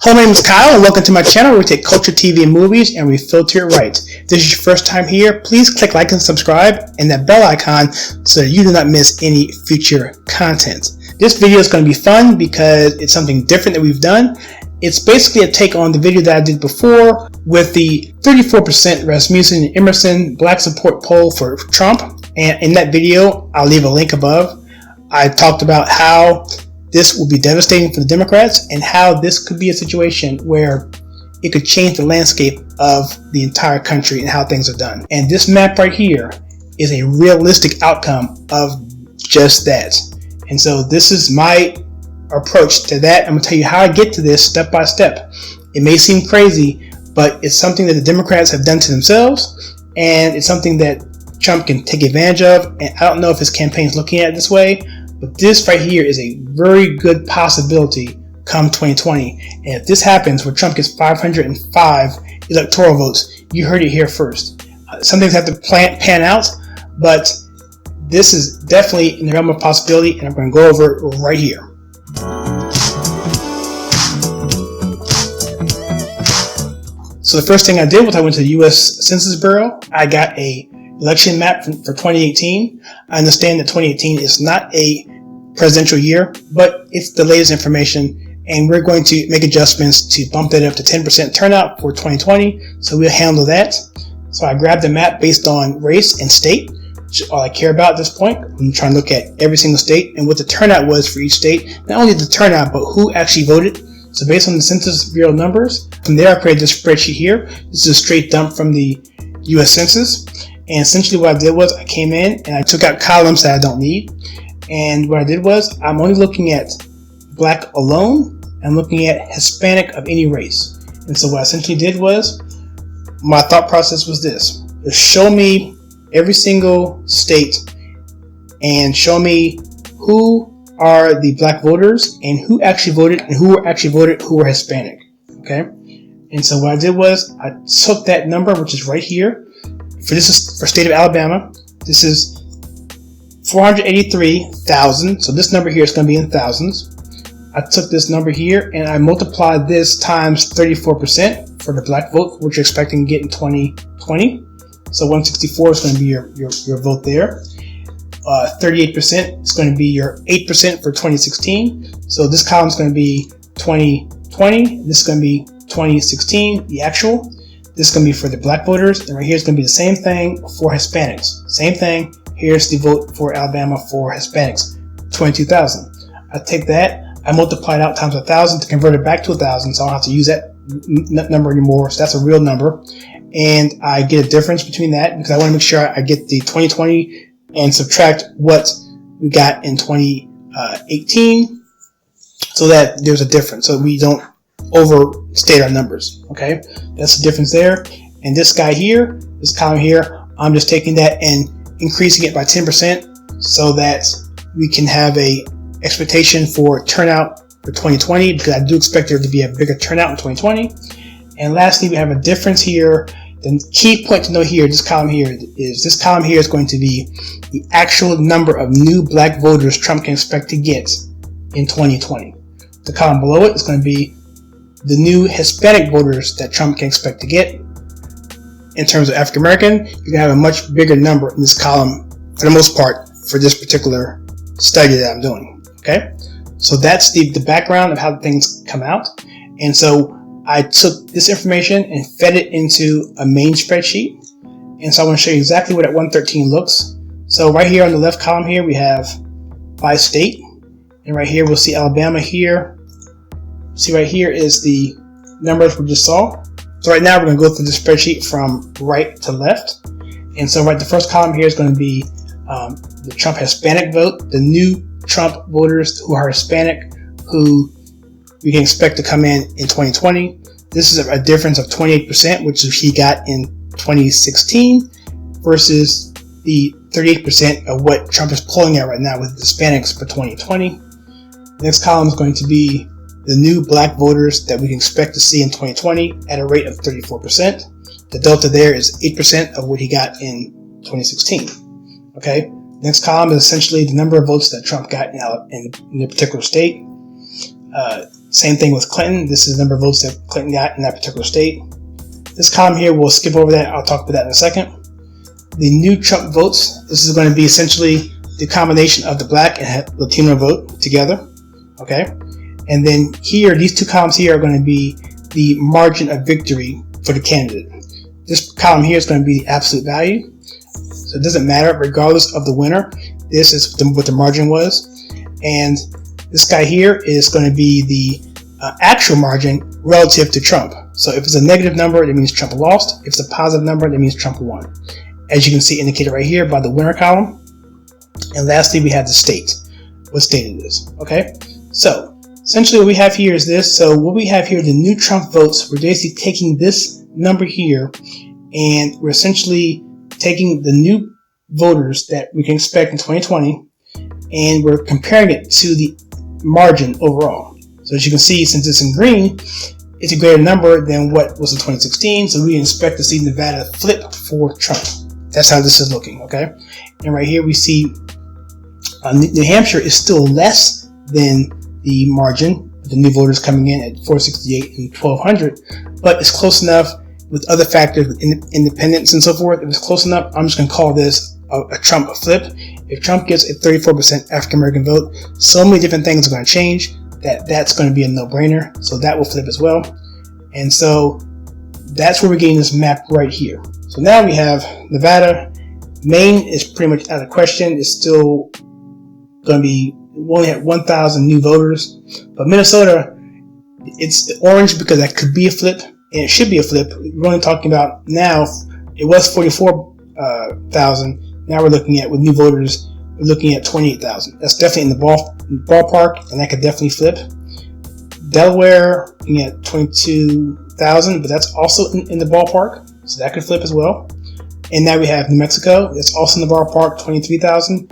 Hello, my name is Kyle, and welcome to my channel where we take culture, TV, and movies and we filter it right. If this is your first time here, please click like and subscribe and that bell icon so that you do not miss any future content. This video is going to be fun because it's something different that we've done. It's basically a take on the video that I did before with the 34% Rasmussen and Emerson Black support poll for Trump. And in that video, I'll leave a link above. I talked about how this will be devastating for the Democrats and how this could be a situation where it could change the landscape of the entire country and how things are done. And this map right here is a realistic outcome of just that. And so this is my approach to that. I'm going to tell you how I get to this step by step. It may seem crazy, but it's something that the Democrats have done to themselves, and it's something that Trump can take advantage of. And I don't know if his campaign is looking at it this way, but this right here is a very good possibility come 2020. And if this happens where Trump gets 505 electoral votes, you heard it here first. Some things have to pan out, but this is definitely in the realm of possibility, and I'm going to go over it right here. So the first thing I did was I went to the U.S. Census Bureau. I got a election map for 2018. I understand that 2018 is not a presidential year, but it's the latest information, and we're going to make adjustments to bump that up to 10% turnout for 2020, so we'll handle that. So I grabbed a map based on race and state, which is all I care about at this point. I'm trying to look at every single state and what the turnout was for each state. Not only the turnout, but who actually voted. So based on the Census Bureau numbers, from there I created this spreadsheet here. This is a straight dump from the U.S. Census. And essentially what I did was I came in and I took out columns that I don't need. And what I did was I'm only looking at Black alone. I'm looking at Hispanic of any race. And so what I essentially did was, my thought process was this: just show me every single state and show me who are the Black voters and who actually voted and who were Hispanic. Okay. And so what I did was I took that number, which is right here. This is for state of Alabama. This is 483,000. So this number here is going to be in thousands. I took this number here and I multiplied this times 34% for the Black vote, which you're expecting to get in 2020. So 164 is going to be your vote there. 38% is going to be your 8% for 2016. So this column is going to be 2020. This is going to be 2016, the actual. This is going to be for the Black voters, and right here is going to be the same thing for Hispanics. Same thing. Here's the vote for Alabama for Hispanics, 22,000. I take that, I multiply it out times 1,000 to convert it back to 1,000, so I don't have to use that number anymore. So that's a real number, and I get a difference between that because I want to make sure I get the 2020 and subtract what we got in 2018, so that there's a difference, so we don't overstate our numbers. Okay, that's the difference there. And this guy here, this column here, I'm just taking that and increasing it by 10% so that we can have a expectation for turnout for 2020, because I do expect there to be a bigger turnout in 2020. And lastly, we have a difference here. The key point to know here, this column here is going to be the actual number of new Black voters Trump can expect to get in 2020. The column below it is going to be the new Hispanic voters that Trump can expect to get. In terms of African American, you're going to have a much bigger number in this column for the most part for this particular study that I'm doing. Okay, so that's the background of how things come out. And so I took this information and fed it into a main spreadsheet. And so I want to show you exactly what that 113 looks. So right here on the left column here, we have by state. And right here, we'll see Alabama here. See right here is the numbers we just saw. So right now we're going to go through the spreadsheet from right to left. And so the first column here is going to be the Trump Hispanic vote, the new Trump voters who are Hispanic, who we can expect to come in 2020. This is a difference of 28%, which he got in 2016 versus the 38% of what Trump is polling at right now with Hispanics for 2020. The next column is going to be the new Black voters that we can expect to see in 2020 at a rate of 34%. The delta there is 8% of what he got in 2016. Okay. Next column is essentially the number of votes that Trump got in a particular state. Same thing with Clinton. This is the number of votes that Clinton got in that particular state. This column here, we'll skip over that. I'll talk about that in a second. The new Trump votes. This is going to be essentially the combination of the black and Latino vote together. Okay. And then here, these two columns here are going to be the margin of victory for the candidate. This column here is going to be the absolute value. So it doesn't matter regardless of the winner. This is what the margin was. And this guy here is going to be the actual margin relative to Trump. So if it's a negative number, that means Trump lost. If it's a positive number, that means Trump won. As you can see indicated right here by the winner column. And lastly, we have the state. What state it is. Okay. So essentially what we have here is this. So what we have here, the new Trump votes, we're basically taking this number here and we're essentially taking the new voters that we can expect in 2020 and we're comparing it to the margin overall. So as you can see, since it's in green, it's a greater number than what was in 2016. So we expect to see Nevada flip for Trump. That's how this is looking, okay? And right here we see New Hampshire is still less than the margin, the new voters coming in at 468 and 1200, but it's close enough with other factors, with independence and so forth. If it's close enough, I'm just going to call this a Trump flip. If Trump gets a 34% African-American vote, so many different things are going to change that's going to be a no-brainer. So that will flip as well. And so that's where we're getting this map right here. So now we have Nevada. Maine is pretty much out of question. It's still going to be, we only have 1,000 new voters. But Minnesota, it's orange because that could be a flip, and it should be a flip. We're only talking about now, it was 44,000. Now we're looking at, with new voters, we're looking at 28,000. That's definitely in the ballpark, and that could definitely flip. Delaware, looking at 22,000, but that's also in the ballpark, so that could flip as well. And now we have New Mexico. It's also in the ballpark, 23,000.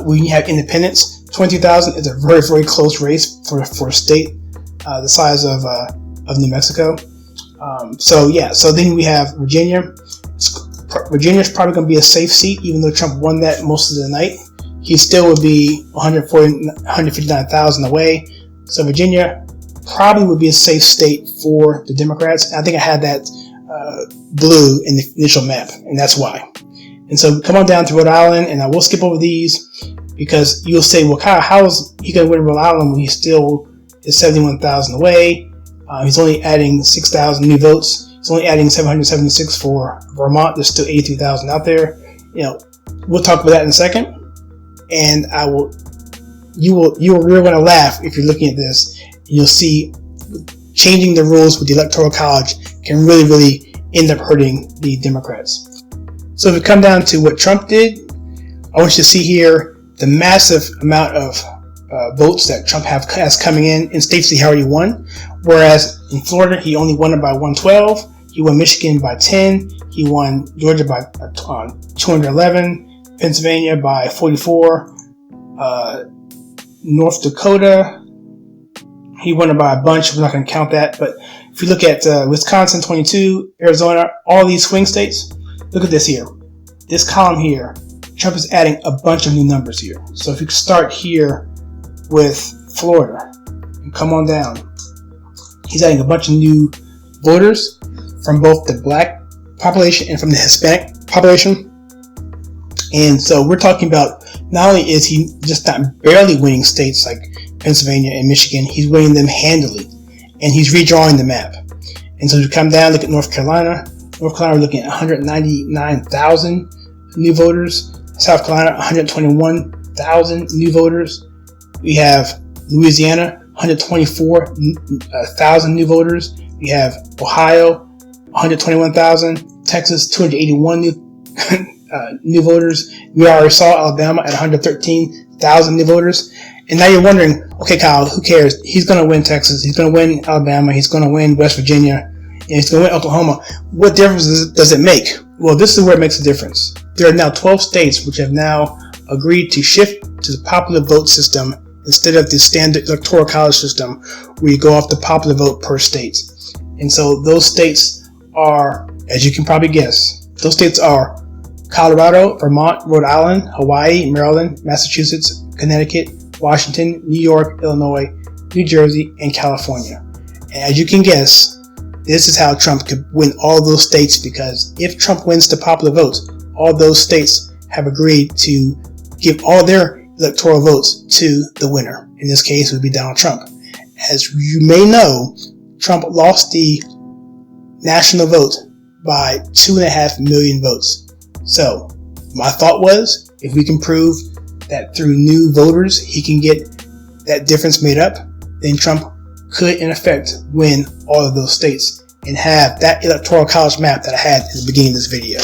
We have Independence. 22,000 is a very, very close race for a state the size of New Mexico. So then we have Virginia. Virginia is probably going to be a safe seat, even though Trump won that most of the night. He still would be 159,000 away. So Virginia probably would be a safe state for the Democrats. I think I had that blue in the initial map, and that's why. And so come on down to Rhode Island, and I will skip over these because you'll say, well, Kyle, how is he going to win Rhode Island when he still is 71,000 away? He's only adding 6,000 new votes. He's only adding 776 for Vermont. There's still 83,000 out there. We'll talk about that in a second. And you will really want to laugh if you're looking at this. You'll see changing the rules with the Electoral College can really, really end up hurting the Democrats. So if we come down to what Trump did, I want you to see here the massive amount of votes that Trump has coming in states he already won. Whereas in Florida, he only won it by 112. He won Michigan by 10. He won Georgia by 211. Pennsylvania by 44. North Dakota, he won it by a bunch. We're not going to count that. But if you look at Wisconsin 22, Arizona, all these swing states, look at this here. This column here, Trump is adding a bunch of new numbers here. So if you start here with Florida and come on down, he's adding a bunch of new voters from both the black population and from the Hispanic population. And so we're talking about, not only is he just not barely winning states like Pennsylvania and Michigan, he's winning them handily. And he's redrawing the map. And so if you come down, look at North Carolina. North Carolina, we're looking at 199,000 new voters. South Carolina, 121,000 new voters. We have Louisiana, 124,000 new voters. We have Ohio, 121,000. Texas, 281 new voters. We already saw Alabama at 113,000 new voters. And now you're wondering, okay, Kyle, who cares? He's going to win Texas. He's going to win Alabama. He's going to win West Virginia. And he's going to win Oklahoma. What difference does it make? Well, this is where it makes a difference. There are now 12 states which have now agreed to shift to the popular vote system instead of the standard electoral college system where you go off the popular vote per state. And so those states are, as you can probably guess, those states are Colorado, Vermont, Rhode Island, Hawaii, Maryland, Massachusetts, Connecticut, Washington, New York, Illinois, New Jersey, and California. And as you can guess, this is how Trump could win all those states, because if Trump wins the popular vote, all those states have agreed to give all their electoral votes to the winner. In this case, it would be Donald Trump. As you may know, Trump lost the national vote by 2.5 million votes. So my thought was, if we can prove that through new voters he can get that difference made up, then Trump could in effect win all of those states and have that electoral college map that I had at the beginning of this video.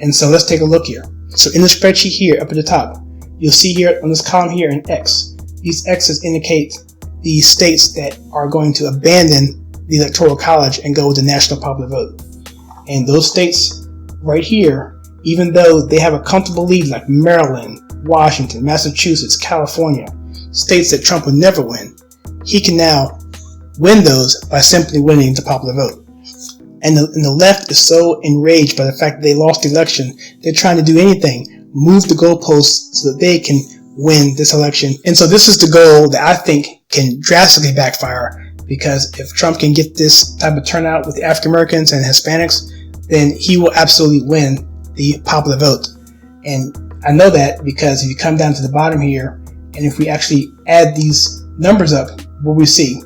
And so let's take a look here. So in the spreadsheet here up at the top, you'll see here on this column here an X. These X's indicate the states that are going to abandon the electoral college and go with the national popular vote. And those states right here, even though they have a comfortable lead like Maryland, Washington, Massachusetts, California, states that Trump would never win, he can now win those by simply winning the popular vote. And the left is so enraged by the fact that they lost the election, they're trying to do anything, move the goalposts so that they can win this election. And so this is the goal that I think can drastically backfire, because if Trump can get this type of turnout with the African Americans and Hispanics, then he will absolutely win the popular vote. And I know that because if you come down to the bottom here, and if we actually add these numbers up, what we see,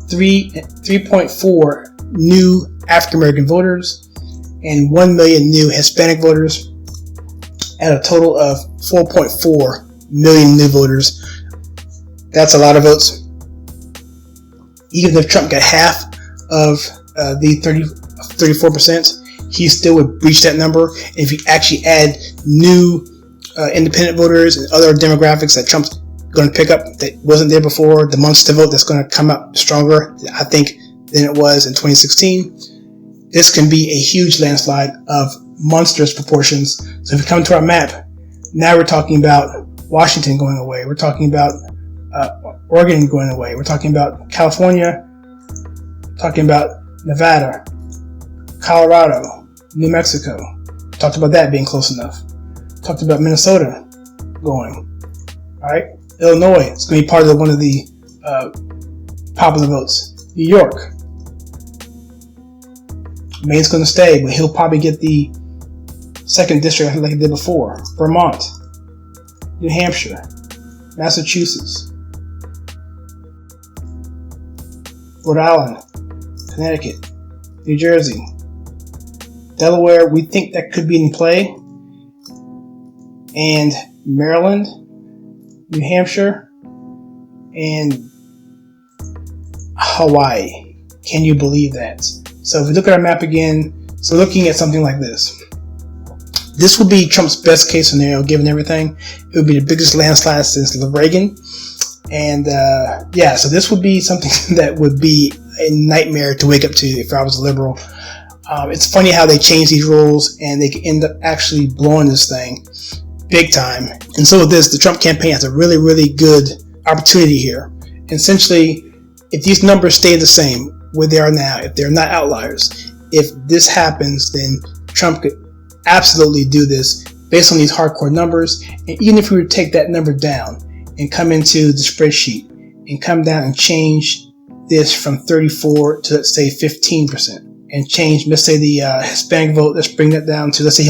3.4 new African American voters and 1 million new Hispanic voters, at a total of 4.4 million new voters. That's a lot of votes. Even if Trump got half of the 34%, he still would breach that number. And if you actually add new independent voters and other demographics that Trump's going to pick up that wasn't there before, the Munster vote that's going to come out stronger, I think, than it was in 2016, this can be a huge landslide of monstrous proportions. So if we come to our map, now we're talking about Washington going away. We're talking about Oregon going away. We're talking about California, talking about Nevada, Colorado, New Mexico. Talked about that being close enough. Talked about Minnesota going. All right, Illinois is going to be part of one of the popular votes. New York, Maine's going to stay, but he'll probably get the 2nd district like he did before. Vermont, New Hampshire, Massachusetts, Rhode Island, Connecticut, New Jersey, Delaware, we think that could be in play, and Maryland, New Hampshire, and Hawaii. Can you believe that? So if we look at our map again, so looking at something like this, this would be Trump's best case scenario given everything. It would be the biggest landslide since Reagan. And yeah, so this would be something that would be a nightmare to wake up to if I was a liberal. It's funny how they change these rules and they can end up actually blowing this thing big time. And so with this, the Trump campaign has a really, really good opportunity here. And essentially, if these numbers stay the same where they are now, if they're not outliers, if this happens, then Trump could absolutely do this based on these hardcore numbers. And even if we were to take that number down and come into the spreadsheet and come down and change this from 34 to, let's say, 15%, and change, let's say, the Hispanic vote, let's bring that down to, let's say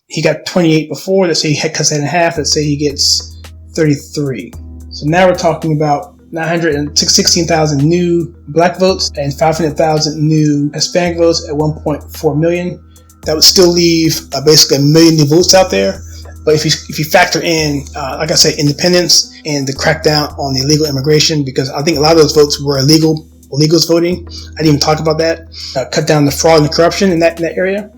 he got 28 before, let's say he cuts that in half, let's say he gets 33. So now we're talking about 916,000 new black votes and 500,000 new Hispanic votes at 1.4 million. That would still leave basically 1 million new votes out there. But if you factor in, like I said, independence and the crackdown on the illegal immigration, because I think a lot of those votes were illegals voting. I didn't even talk about that. Cut down the fraud and the corruption in that area.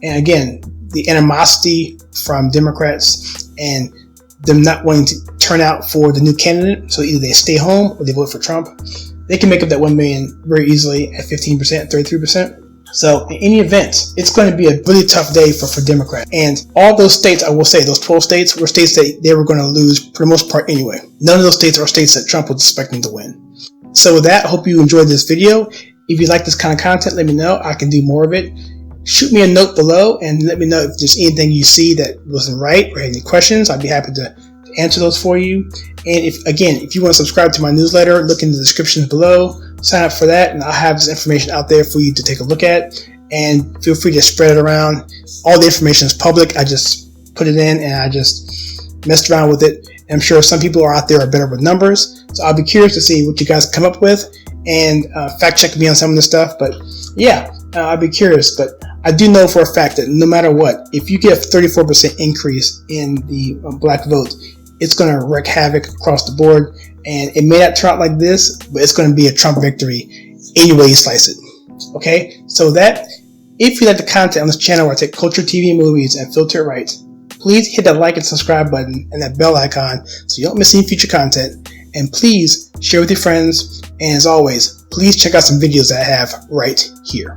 And again, the animosity from Democrats and them not wanting to turn out for the new candidate. So either they stay home or they vote for Trump. They can make up that 1 million very easily at 15%, 33%. So in any event, it's going to be a really tough day for Democrats. And all those states, I will say, those 12 states were states that they were going to lose for the most part anyway. None of those states are states that Trump was expecting to win. So with that, I hope you enjoyed this video. If you like this kind of content, let me know. I can do more of it. Shoot me a note below and let me know if there's anything you see that wasn't right or any questions. I'd be happy to answer those for you. And if you want to subscribe to my newsletter, look in the descriptions below, sign up for that, and I'll have this information out there for you to take a look at. And feel free to spread it around. All the information is public. I just put it in and I just messed around with it. And I'm sure some people out there are better with numbers. So I'll be curious to see what you guys come up with and fact check me on some of this stuff. But yeah, I'll be curious. But I do know for a fact that no matter what, if you get a 34% increase in the black vote, it's going to wreak havoc across the board. And it may not turn out like this, but it's going to be a Trump victory any way you slice it. Okay, so if you like the content on this channel where I take culture, TV, movies, and filter it right, please hit that like and subscribe button and that bell icon so you don't miss any future content. And please share with your friends. And as always, please check out some videos that I have right here.